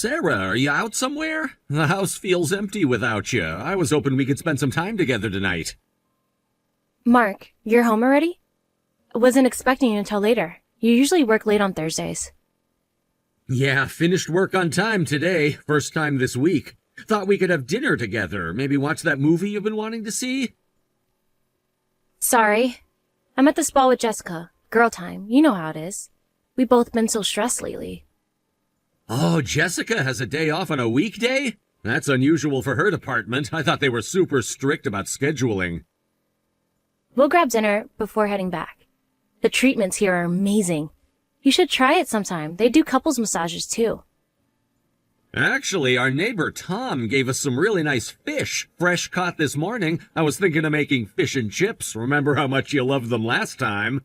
Sarah, are you out somewhere? The house feels empty without you. I was hoping we could spend some time together tonight. Mark, you're home already? I wasn't expecting you until later. You usually work late on Thursdays. Yeah, finished work on time today. First time this week. Thought we could have dinner together. Maybe watch that movie you've been wanting to see? Sorry. I'm at the spa with Jessica. Girl time. You know how it is. We've both been so stressed lately. Oh, Jessica has a day off on a weekday? That's unusual for her department. I thought they were super strict about scheduling. We'll grab dinner before heading back. The treatments here are amazing. You should try it sometime. They do couples massages too. Actually, our neighbor Tom gave us some really nice fish, fresh caught this morning. I was thinking of making fish and chips. Remember how much you loved them last time?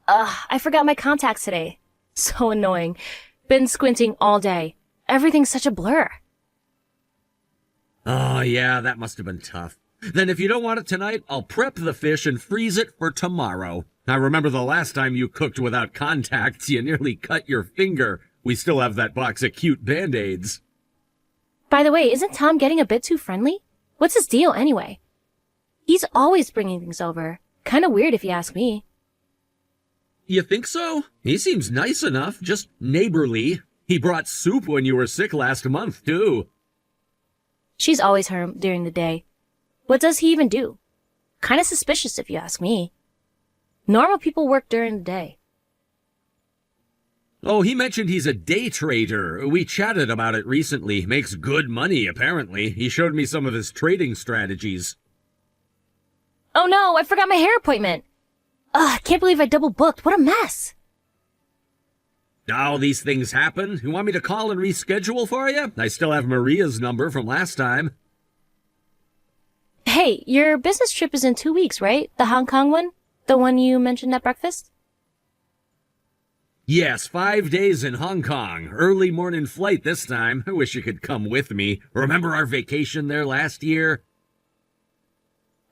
I forgot my contacts today. So annoying. Been squinting all day. Everything's such a blur. Oh, yeah, that must have been tough. Then if you don't want it tonight, I'll prep the fish and freeze it for tomorrow. I remember the last time you cooked without contacts, you nearly cut your finger. We still have that box of cute Band-Aids. By the way, isn't Tom getting a bit too friendly? What's his deal anyway? He's always bringing things over. Kinda weird if you ask me. You think so? He seems nice enough, just neighborly. He brought soup when you were sick last month, too. She's always home during the day. What does he even do? Kinda suspicious if you ask me. Normal people work during the day. Oh, he mentioned he's a day trader. We chatted about it recently. Makes good money, apparently. He showed me some of his trading strategies. Oh no, I forgot my hair appointment. Ugh, can't believe I double booked. What a mess. Oh, these things happen. You want me to call and reschedule for you? I still have Maria's number from last time. Hey, your business trip is in 2 weeks, right? The Hong Kong one? The one you mentioned at breakfast? Yes, 5 days in Hong Kong. Early morning flight this time. I wish you could come with me. Remember our vacation there last year?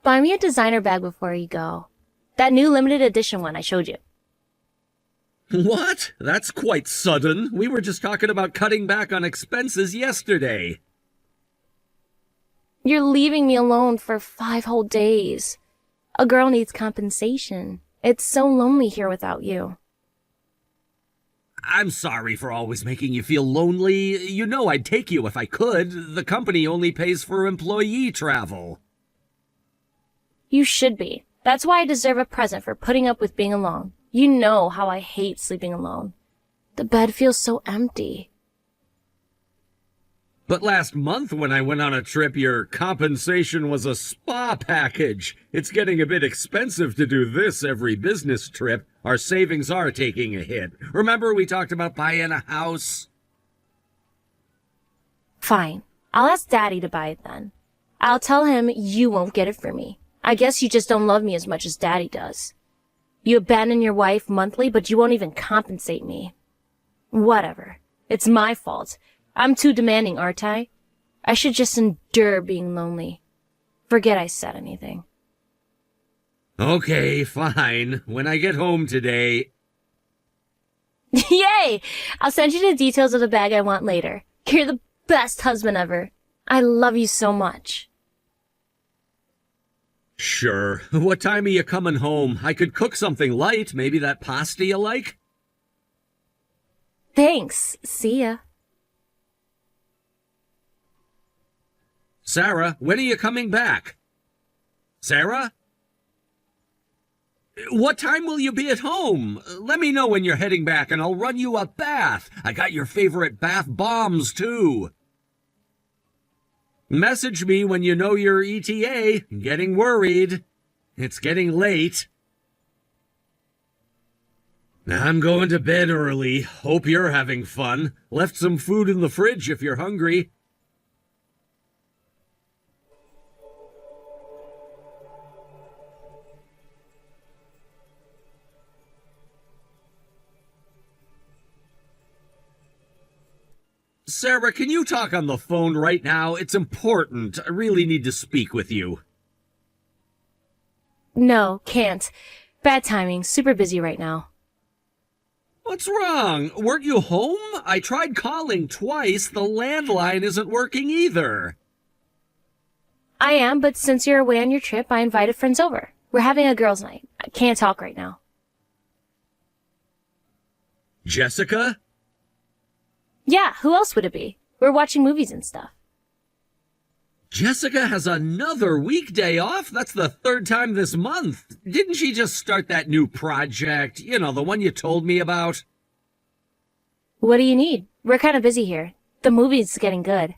Buy me a designer bag before you go. That new limited edition one I showed you. What? That's quite sudden. We were just talking about cutting back on expenses yesterday. You're leaving me alone for 5 whole days. A girl needs compensation. It's so lonely here without you. I'm sorry for always making you feel lonely. You know I'd take you if I could. The company only pays for employee travel. You should be. That's why I deserve a present for putting up with being alone. You know how I hate sleeping alone. The bed feels so empty. But last month when I went on a trip, your compensation was a spa package. It's getting a bit expensive to do this every business trip. Our savings are taking a hit. Remember we talked about buying a house? Fine. I'll ask Daddy to buy it then. I'll tell him you won't get it for me. I guess you just don't love me as much as Daddy does. You abandon your wife monthly, but you won't even compensate me. Whatever. It's my fault. I'm too demanding, aren't I? I should just endure being lonely. Forget I said anything. Okay, fine. When I get home today... Yay! I'll send you the details of the bag I want later. You're the best husband ever. I love you so much. Sure. What time are you coming home? I could cook something light. Maybe that pasta you like? Thanks. See ya. Sarah, when are you coming back? Sarah? What time will you be at home? Let me know when you're heading back and I'll run you a bath. I got your favorite bath bombs, too. Message me when you know your ETA. Getting worried. It's getting late. I'm going to bed early. Hope you're having fun. Left some food in the fridge if you're hungry. Sarah, can you talk on the phone right now? It's important. I really need to speak with you. No, can't. Bad timing. Super busy right now. What's wrong? Weren't you home? I tried calling twice. The landline isn't working either. I am, but since you're away on your trip, I invited friends over. We're having a girls' night. I can't talk right now. Jessica? Yeah, who else would it be? We're watching movies and stuff. Jessica has another weekday off? That's the third time this month. Didn't she just start that new project? You know, the one you told me about? What do you need? We're kind of busy here. The movie's getting good.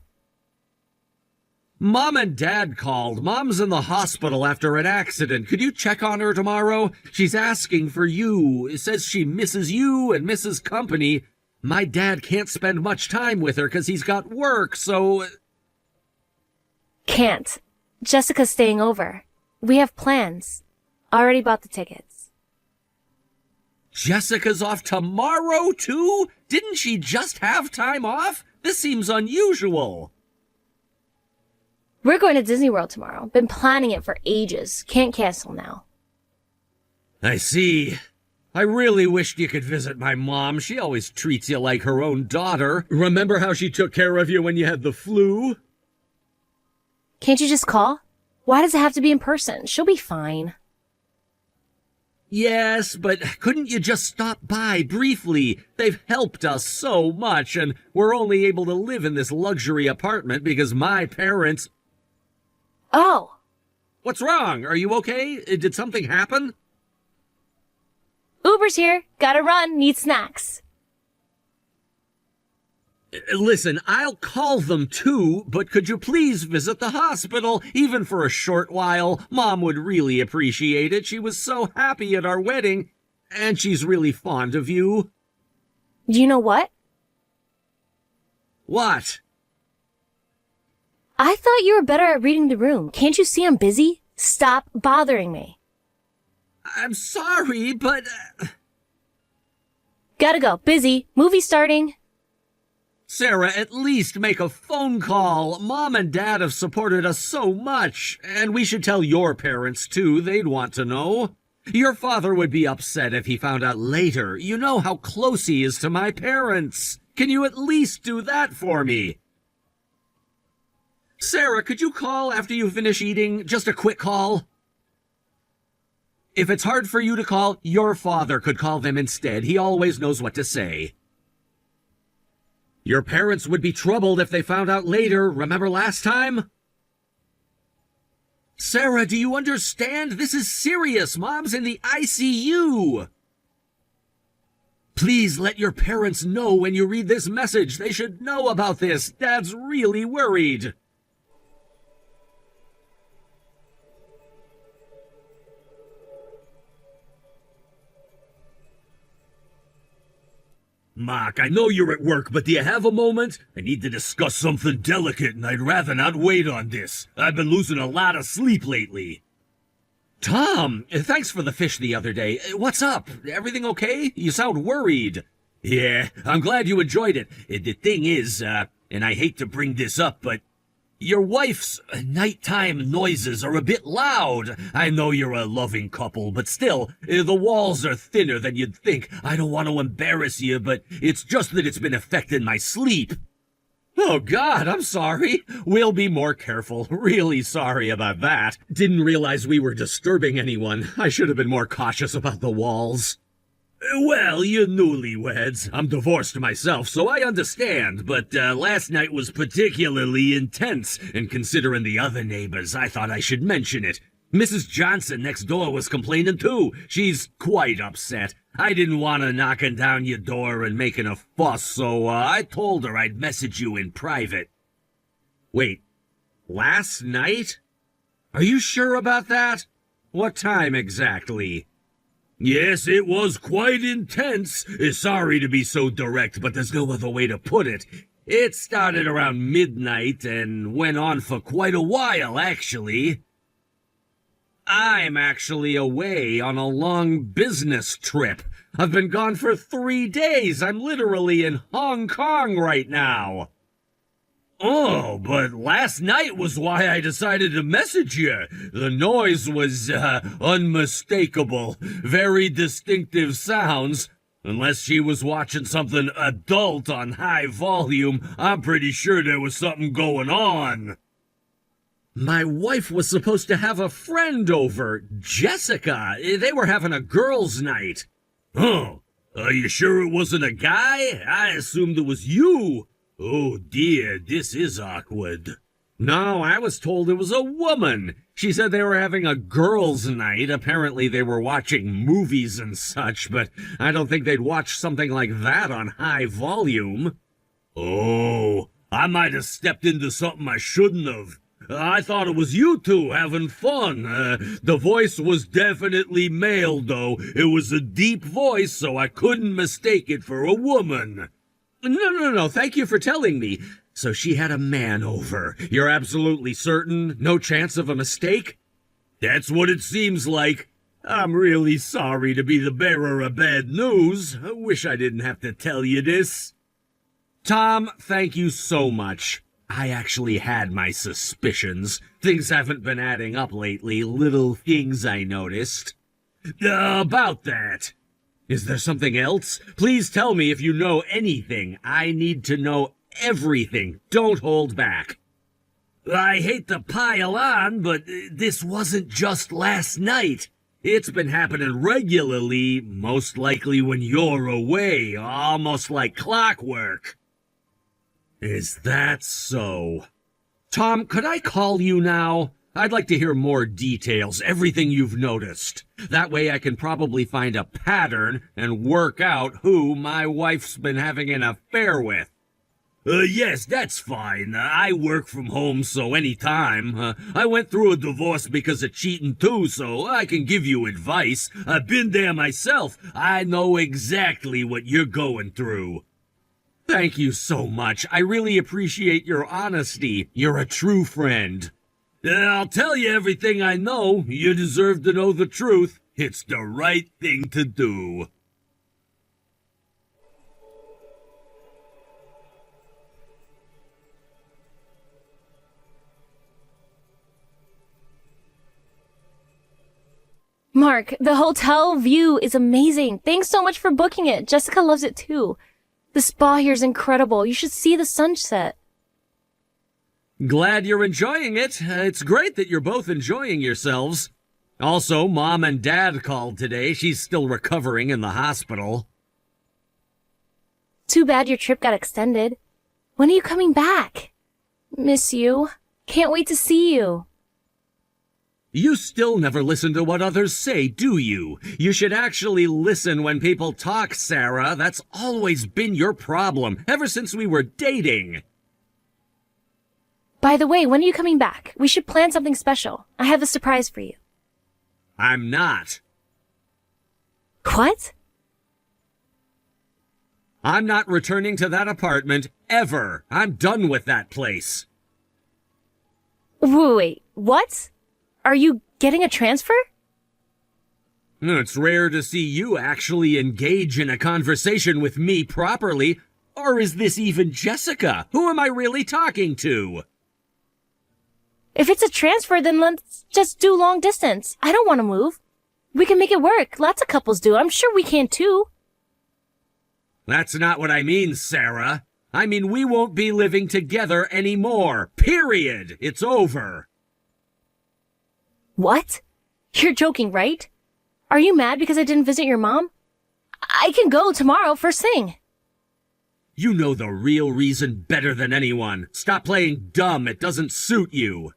Mom and Dad called. Mom's in the hospital after an accident. Could you check on her tomorrow? She's asking for you. It says she misses you and misses company. My dad can't spend much time with her because he's got work, so... Can't. Jessica's staying over. We have plans. Already bought the tickets. Jessica's off tomorrow, too? Didn't she just have time off? This seems unusual. We're going to Disney World tomorrow. Been planning it for ages. Can't cancel now. I see. I really wished you could visit my mom. She always treats you like her own daughter. Remember how she took care of you when you had the flu? Can't you just call? Why does it have to be in person? She'll be fine. Yes, but couldn't you just stop by briefly? They've helped us so much, and we're only able to live in this luxury apartment because my parents... Oh! What's wrong? Are you okay? Did something happen? Uber's here. Gotta run. Need snacks. Listen, I'll call them too, but could you please visit the hospital, even for a short while? Mom would really appreciate it. She was so happy at our wedding, and she's really fond of you. You know what? What? I thought you were better at reading the room. Can't you see I'm busy? Stop bothering me. I'm sorry, but... Gotta go. Busy. Movie starting. Sarah, at least make a phone call. Mom and Dad have supported us so much, and we should tell your parents, too. They'd want to know. Your father would be upset if he found out later. You know how close he is to my parents. Can you at least do that for me? Sarah, could you call after you finish eating? Just a quick call. If it's hard for you to call, your father could call them instead. He always knows what to say. Your parents would be troubled if they found out later. Remember last time? Sarah, do you understand? This is serious. Mom's in the ICU. Please let your parents know when you read this message. They should know about this. Dad's really worried. Mark, I know you're at work, but do you have a moment? I need to discuss something delicate, and I'd rather not wait on this. I've been losing a lot of sleep lately. Tom, thanks for the fish the other day. What's up? Everything okay? You sound worried. Yeah, I'm glad you enjoyed it. The thing is, and I hate to bring this up, but your wife's nighttime noises are a bit loud. I know you're a loving couple, but still, the walls are thinner than you'd think. I don't want to embarrass you, but it's just that it's been affecting my sleep. Oh, God, I'm sorry. We'll be more careful. Really sorry about that. Didn't realize we were disturbing anyone. I should have been more cautious about the walls. Well, you newlyweds. I'm divorced myself, so I understand, but last night was particularly intense, and considering the other neighbors, I thought I should mention it. Mrs. Johnson next door was complaining too. She's quite upset. I didn't want her knocking down your door and making a fuss, so I told her I'd message you in private. Wait, last night? Are you sure about that? What time exactly? Yes, it was quite intense. Sorry to be so direct, but there's no other way to put it. It started around midnight and went on for quite a while, actually. I'm actually away on a long business trip. I've been gone for 3 days. I'm literally in Hong Kong right now. Oh, but last night was why I decided to message you. The noise was, unmistakable. Very distinctive sounds. Unless she was watching something adult on high volume, I'm pretty sure there was something going on. My wife was supposed to have a friend over, Jessica. They were having a girls' night. Oh, are you sure it wasn't a guy? I assumed it was you. Oh dear, this is awkward. No, I was told it was a woman. She said they were having a girls' night. Apparently they were watching movies and such, but I don't think they'd watch something like that on high volume. Oh, I might have stepped into something I shouldn't have. I thought it was you two having fun. The voice was definitely male, though. It was a deep voice, so I couldn't mistake it for a woman. No, thank you for telling me. So she had a man over. You're absolutely certain? No chance of a mistake? That's what it seems like. I'm really sorry to be the bearer of bad news. I wish I didn't have to tell you this. Tom, thank you so much. I actually had my suspicions. Things haven't been adding up lately. Little things I noticed. About that. Is there something else? Please tell me if you know anything. I need to know everything. Don't hold back. I hate to pile on, but this wasn't just last night. It's been happening regularly, most likely when you're away, almost like clockwork. Is that so? Tom, could I call you now? I'd like to hear more details, everything you've noticed. That way I can probably find a pattern and work out who my wife's been having an affair with. Yes, that's fine. I work from home, so anytime. I went through a divorce because of cheating too, so I can give you advice. I've been there myself. I know exactly what you're going through. Thank you so much. I really appreciate your honesty. You're a true friend. I'll tell you everything I know. You deserve to know the truth. It's the right thing to do. Mark, the hotel view is amazing. Thanks so much for booking it. Jessica loves it too. The spa here is incredible. You should see the sunset. Glad you're enjoying it. It's great that you're both enjoying yourselves. Also, Mom and Dad called today. She's still recovering in the hospital. Too bad your trip got extended. When are you coming back? Miss you. Can't wait to see you. You still never listen to what others say, do you? You should actually listen when people talk, Sarah. That's always been your problem, ever since we were dating. By the way, when are you coming back? We should plan something special. I have a surprise for you. I'm not. What? I'm not returning to that apartment, ever. I'm done with that place. Wait, what? Are you getting a transfer? It's rare to see you actually engage in a conversation with me properly. Or is this even Jessica? Who am I really talking to? If it's a transfer, then let's just do long distance. I don't want to move. We can make it work. Lots of couples do. I'm sure we can too. That's not what I mean, Sarah. I mean, we won't be living together anymore. Period. It's over. What? You're joking, right? Are you mad because I didn't visit your mom? I can go tomorrow first thing. You know the real reason better than anyone. Stop playing dumb. It doesn't suit you.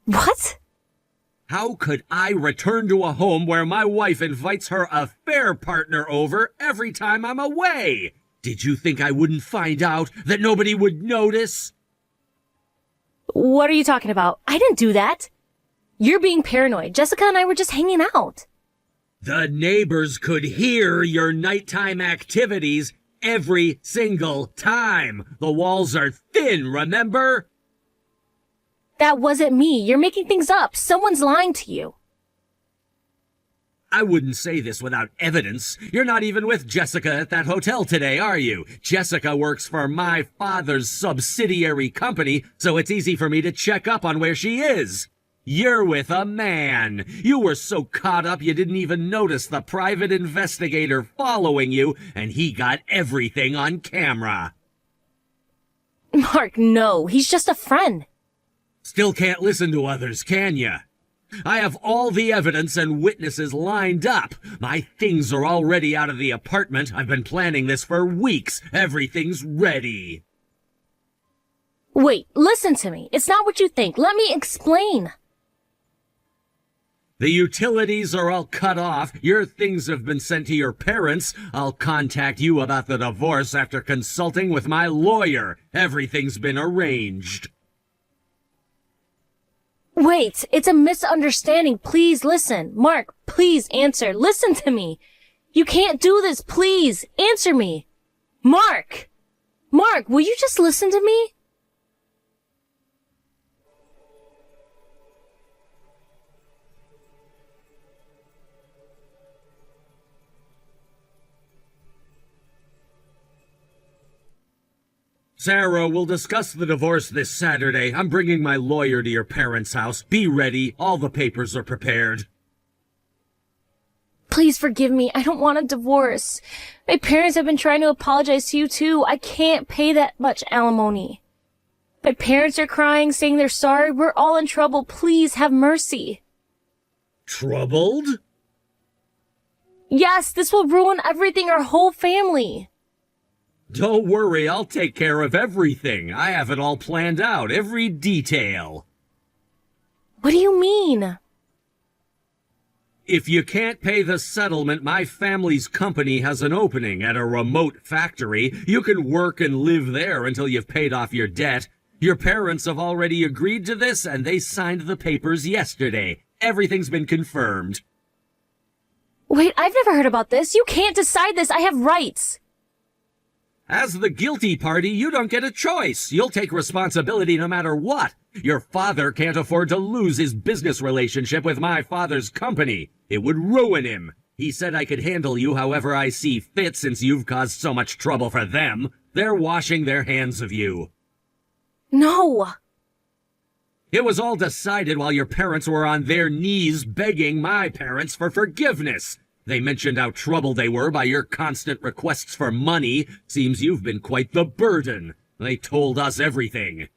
What? How could I return to a home where my wife invites her affair partner over every time I'm away? Did you think I wouldn't find out? That nobody would notice? What are you talking about? I didn't do that. You're being paranoid. Jessica and I were just hanging out. The neighbors could hear your nighttime activities every single time. The walls are thin, remember? That wasn't me. You're making things up. Someone's lying to you. I wouldn't say this without evidence. You're not even with Jessica at that hotel today, are you? Jessica works for my father's subsidiary company, so it's easy for me to check up on where she is. You're with a man. You were so caught up you didn't even notice the private investigator following you, and he got everything on camera. Mark, no, he's just a friend. Still can't listen to others, can ya? I have all the evidence and witnesses lined up. My things are already out of the apartment. I've been planning this for weeks. Everything's ready. Wait, listen to me. It's not what you think. Let me explain. The utilities are all cut off. Your things have been sent to your parents. I'll contact you about the divorce after consulting with my lawyer. Everything's been arranged. Wait, it's a misunderstanding. Please listen. Mark, please answer. Listen to me. You can't do this. Please answer me. Mark! Mark, will you just listen to me? Sarah, we'll discuss the divorce this Saturday. I'm bringing my lawyer to your parents' house. Be ready. All the papers are prepared. Please forgive me. I don't want a divorce. My parents have been trying to apologize to you too. I can't pay that much alimony. My parents are crying, saying they're sorry. We're all in trouble. Please have mercy. Troubled? Yes, this will ruin everything, our whole family. Don't worry, I'll take care of everything. I have it all planned out, every detail. What do you mean? If you can't pay the settlement, my family's company has an opening at a remote factory. You can work and live there until you've paid off your debt. Your parents have already agreed to this, and they signed the papers yesterday. Everything's been confirmed. Wait, I've never heard about this. You can't decide this. I have rights. As the guilty party, you don't get a choice. You'll take responsibility no matter what. Your father can't afford to lose his business relationship with my father's company. It would ruin him. He said I could handle you however I see fit since you've caused so much trouble for them. They're washing their hands of you. No. It was all decided while your parents were on their knees begging my parents for forgiveness. They mentioned how troubled they were by your constant requests for money. Seems you've been quite the burden. They told us everything.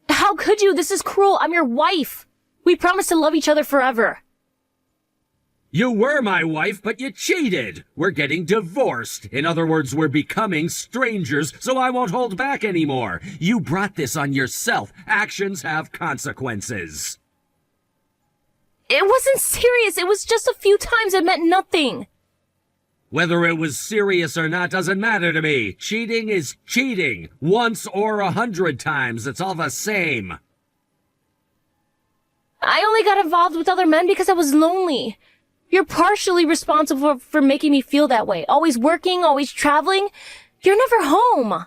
How could you? This is cruel. I'm your wife. We promised to love each other forever. You were my wife, but you cheated. We're getting divorced. In other words, we're becoming strangers, so I won't hold back anymore. You brought this on yourself. Actions have consequences. It wasn't serious. It was just a few times. It meant nothing. Whether it was serious or not doesn't matter to me. Cheating is cheating. Once or 100 times, it's all the same. I only got involved with other men because I was lonely. You're partially responsible for making me feel that way. Always working, always traveling. You're never home.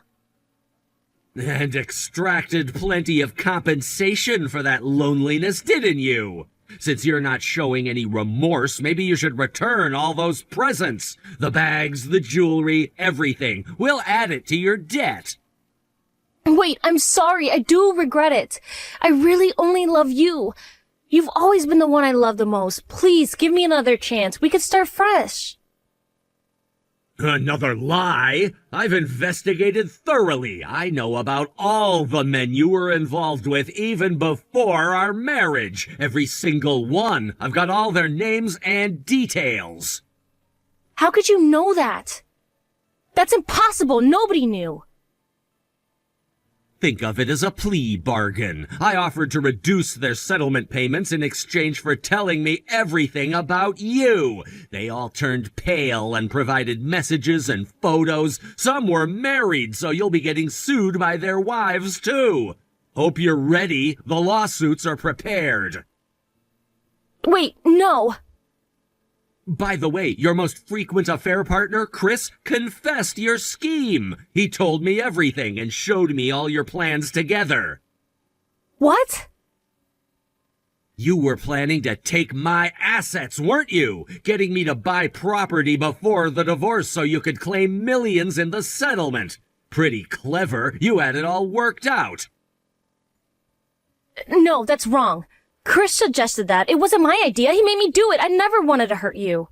And extracted plenty of compensation for that loneliness, didn't you? Since you're not showing any remorse, maybe you should return all those presents. The bags, the jewelry, everything. We'll add it to your debt. Wait, I'm sorry. I do regret it. I really only love you. You've always been the one I love the most. Please, give me another chance. We could start fresh. Another lie? I've investigated thoroughly. I know about all the men you were involved with even before our marriage. Every single one. I've got all their names and details. How could you know that? That's impossible. Nobody knew. Think of it as a plea bargain. I offered to reduce their settlement payments in exchange for telling me everything about you. They all turned pale and provided messages and photos. Some were married, so you'll be getting sued by their wives, too. Hope you're ready. The lawsuits are prepared. Wait, no. By the way, your most frequent affair partner, Chris, confessed your scheme. He told me everything and showed me all your plans together. What? You were planning to take my assets, weren't you? Getting me to buy property before the divorce so you could claim millions in the settlement. Pretty clever. You had it all worked out. No, that's wrong. Chris suggested that. It wasn't my idea. He made me do it. I never wanted to hurt you.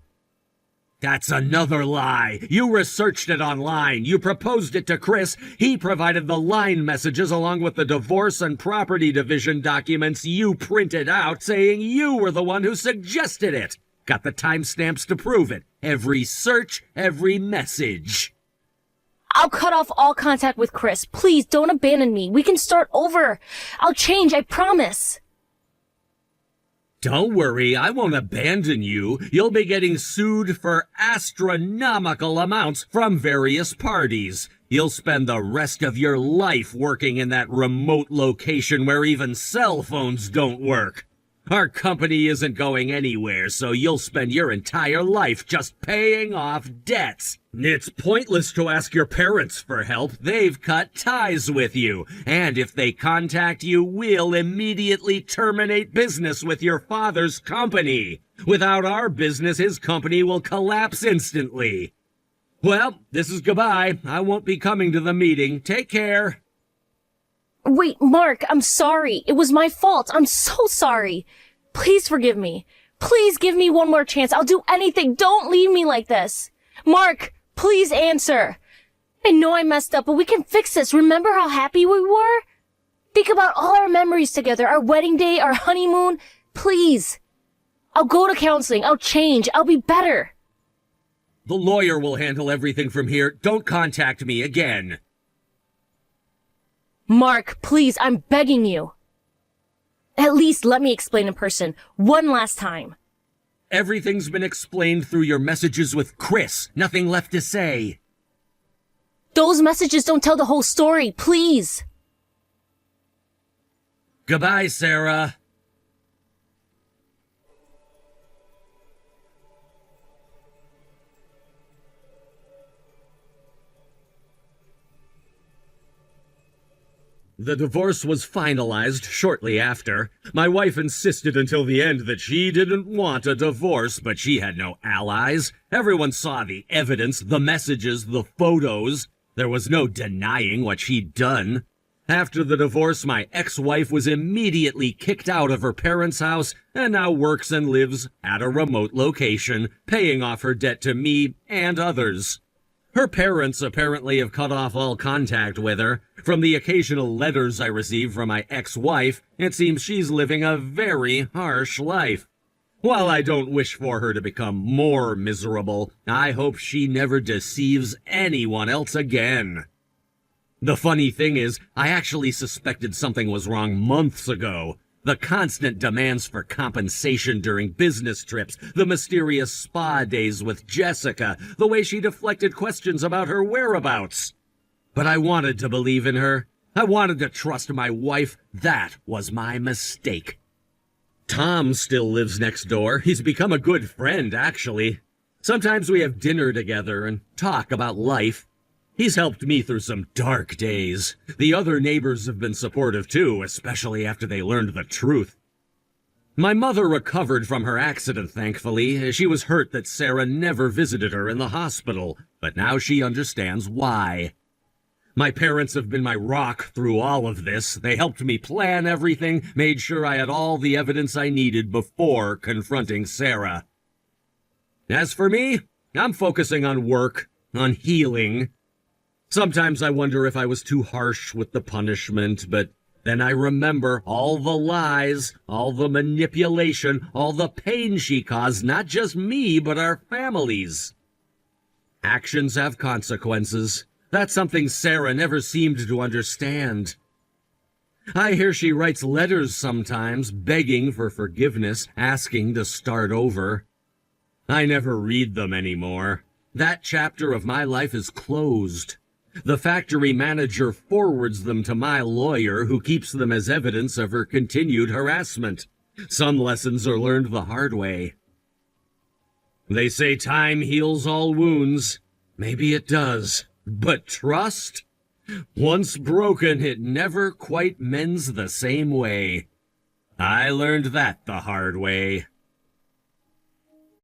That's another lie. You researched it online. You proposed it to Chris. He provided the line messages along with the divorce and property division documents you printed out saying you were the one who suggested it. Got the timestamps to prove it. Every search, every message. I'll cut off all contact with Chris. Please don't abandon me. We can start over. I'll change, I promise. Don't worry, I won't abandon you. You'll be getting sued for astronomical amounts from various parties. You'll spend the rest of your life working in that remote location where even cell phones don't work. Our company isn't going anywhere, so you'll spend your entire life just paying off debts. It's pointless to ask your parents for help. They've cut ties with you. And if they contact you, we'll immediately terminate business with your father's company. Without our business, his company will collapse instantly. Well, this is goodbye. I won't be coming to the meeting. Take care. Wait, Mark, I'm sorry. It was my fault. I'm so sorry. Please forgive me. Please give me one more chance. I'll do anything. Don't leave me like this. Mark, please answer. I know I messed up, but we can fix this. Remember how happy we were? Think about all our memories together, our wedding day, our honeymoon. Please. I'll go to counseling. I'll change. I'll be better. The lawyer will handle everything from here. Don't contact me again. Mark, please, I'm begging you. At least let me explain in person one last time. Everything's been explained through your messages with Chris. Nothing left to say. Those messages don't tell the whole story, please. Goodbye, Sarah. The divorce was finalized shortly after. My wife insisted until the end that she didn't want a divorce, but she had no allies. Everyone saw the evidence, the messages, the photos. There was no denying what she'd done. After the divorce, my ex-wife was immediately kicked out of her parents' house and now works and lives at a remote location, paying off her debt to me and others. Her parents apparently have cut off all contact with her. From the occasional letters I receive from my ex-wife, it seems she's living a very harsh life. While I don't wish for her to become more miserable, I hope she never deceives anyone else again. The funny thing is, I actually suspected something was wrong months ago. The constant demands for compensation during business trips, the mysterious spa days with Jessica, the way she deflected questions about her whereabouts. But I wanted to believe in her. I wanted to trust my wife. That was my mistake. Tom still lives next door. He's become a good friend, actually. Sometimes we have dinner together and talk about life. He's helped me through some dark days. The other neighbors have been supportive too, especially after they learned the truth. My mother recovered from her accident, thankfully. She was hurt that Sarah never visited her in the hospital, but now she understands why. My parents have been my rock through all of this. They helped me plan everything, made sure I had all the evidence I needed before confronting Sarah. As for me, I'm focusing on work, on healing. Sometimes I wonder if I was too harsh with the punishment, but then I remember all the lies, all the manipulation, all the pain she caused, not just me, but our families. Actions have consequences. That's something Sarah never seemed to understand. I hear she writes letters sometimes, begging for forgiveness, asking to start over. I never read them anymore. That chapter of my life is closed. The factory manager forwards them to my lawyer, who keeps them as evidence of her continued harassment. Some lessons are learned the hard way. They say time heals all wounds. Maybe it does. But trust? Once broken, it never quite mends the same way. I learned that the hard way.